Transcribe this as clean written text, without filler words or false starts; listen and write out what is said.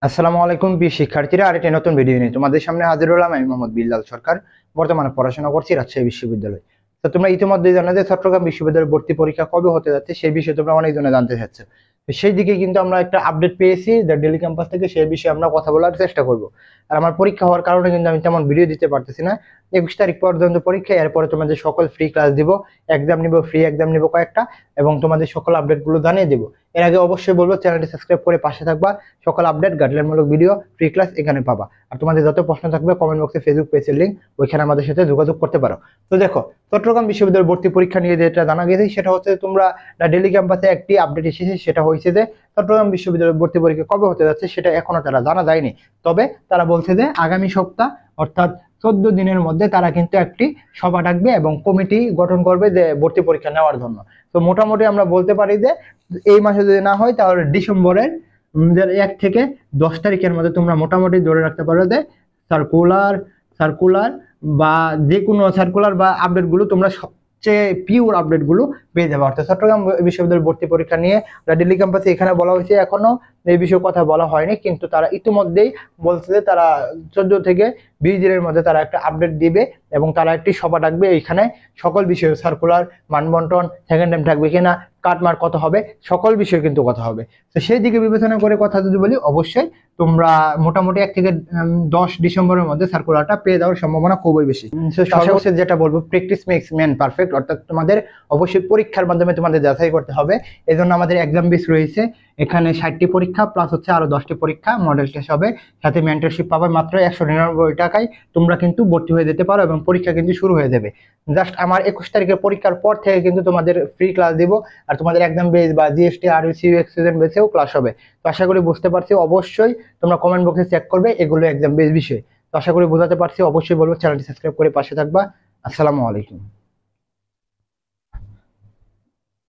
আসসালামু আলাইকুম প্রিয় শিক্ষার্থীরা, আরেকটি নতুন ভিডিও নিয়ে তোমাদের সামনে হাজির হলাম। আমি মোহাম্মদ বিল্লাল সরকার, বর্তমানে পড়াশোনা করছি রাজশাহী বিশ্ববিদ্যালয়। তো তোমরা ইতিমধ্যে জানো যে চট্টগ্রাম বিশ্ববিদ্যালয়ের ভর্তি পরীক্ষা কবে হতে যাচ্ছে সেই বিষয়ে তোমরা অনেকজনে জানতে চাচ্ছ। তো সেই দিকে কিন্তু আমরা একটা আপডেট পেয়েছি দ্য ডেইলি ক্যাম্পাস থেকে, সেই বিষয়ে আমরা কথা বলার চেষ্টা করব। আর আমার পরীক্ষা হওয়ার কারণে কিন্তু আমি তেমন ভিডিও দিতে পারতেছি না। 21 তারিখ পর্যন্ত পরীক্ষা, এরপরে তোমাদের সকল ফ্রি ক্লাস দিব, এক্সাম নিব, ফ্রি এক্সাম নিব কয়েকটা, এবং তোমাদের সকল আপডেটগুলো জানিয়ে দেবো। এর আগে অবশ্যই বলবো চ্যানেলটি সাবস্ক্রাইব করে পাশে থাকবা। সকল আপডেট, গাইডলাইনমূলক ভিডিও, ফ্রি ক্লাস এখানে পাবা। আর তোমাদের যত প্রশ্ন থাকবে কমেন্ট বক্সে ফেসবুক পেজের লিঙ্ক, ওইখানে আমাদের সাথে যোগাযোগ করতে পারো। তো দেখো, চট্টগ্রাম বিশ্ববিদ্যালয়ের ভর্তি পরীক্ষা নিয়ে যেটা জানা গেছে সেটা হচ্ছে, তোমরা ডেইলি ক্যাম্পাসে একটি আপডেট এসেছে, সেটা হয়েছে যে চট্টগ্রাম বিশ্ববিদ্যালয়ের ভর্তি পরীক্ষা কবে হতে যাচ্ছে সেটা এখনো তারা জানা যায়নি। তবে তারা বলছে যে আগামী সপ্তাহ অর্থাৎ 14 দিনের মধ্যে তারা কিন্তু একটি সভা ডাকবে এবং কমিটি গঠন করবে যে ভর্তি পরীক্ষা নেওয়ার জন্য। তো মোটামুটি আমরা বলতে পারি যে এই মাসে যদি না হয় তাহলে ডিসেম্বরের 1 থেকে 10 তারিখের মধ্যে তোমরা মোটামুটি ধরে রাখতে পারো যে সার্কুলার সার্কুলার বা যে কোনো সার্কুলার বা আপডেটগুলো তোমরা সবচেয়ে পিওর আপডেটগুলো পেয়ে যাবে। অর্থাৎ চট্টগ্রাম বিশ্ববিদ্যালয়ের ভর্তি পরীক্ষা নিয়ে ডেইলি ক্যাম্পাসে এখানে বলা হয়েছে, এখনো এই বিষয়ে কথা বলা হয়নি, কিন্তু তারা ইতিমধ্যেই বলছে যে তারা 14 থেকে 20 দিনের মধ্যে তারা একটা আপডেট দিবে এবং তারা একটি সভা ডাকবে। এইখানে সকল বিষয়ে সার্কুলার, মানবন্টন, সেকেন্ড টাইম থাকবে কিনা, কাটমার কত হবে, সকল বিষয়ে কিন্তু কথা হবে। তো সেই দিকে বিবেচনা করে কথা যদি বলি, অবশ্যই তোমরা মোটামুটি 1 থেকে 10 ডিসেম্বরের মধ্যে সার্কুলারটা পেয়ে যাওয়ার সম্ভাবনা খুবই বেশি। সর্বশেষ যেটা বলবো, প্র্যাকটিস মেক্স ম্যান পারফেক্ট, অর্থাৎ তোমাদের অবশ্যই পরীক্ষার মাধ্যমে তোমাদের যাচাই করতে হবে। এই জন্য আমাদের এক্সাম বেস রয়েছে, এখানে 60টি পরীক্ষা প্লাস হচ্ছে আরো 10টি পরীক্ষা, মডেল টেস্ট হবে, সাথে মেন্টরশিপ পাবে মাত্র 199 টাকায়। তোমরা কিন্তু ভর্তি হয়ে যেতে পারো এবং পরীক্ষা কিন্তু শুরু হয়ে যাবে। জাস্ট আমার 21 তারিখের পরীক্ষার পর থেকে কিন্তু তোমাদের ফ্রি ক্লাস দিব, আর তোমাদের এক্সাম বেস বা জিএসটি আর এক্সিডেন্ট বেসেও ক্লাস হবে। তো আশা করি বুঝতে পারছি। অবশ্যই তোমরা কমেন্ট বক্সে চেক করবে এগুলো এক্সাম বেস বিষয়। তো আশা করি বোঝাতে পারছি। অবশ্যই বলবো চ্যানেলটি সাবস্ক্রাইব করে পাশে থাকবা। আসসালামু আলাইকুম।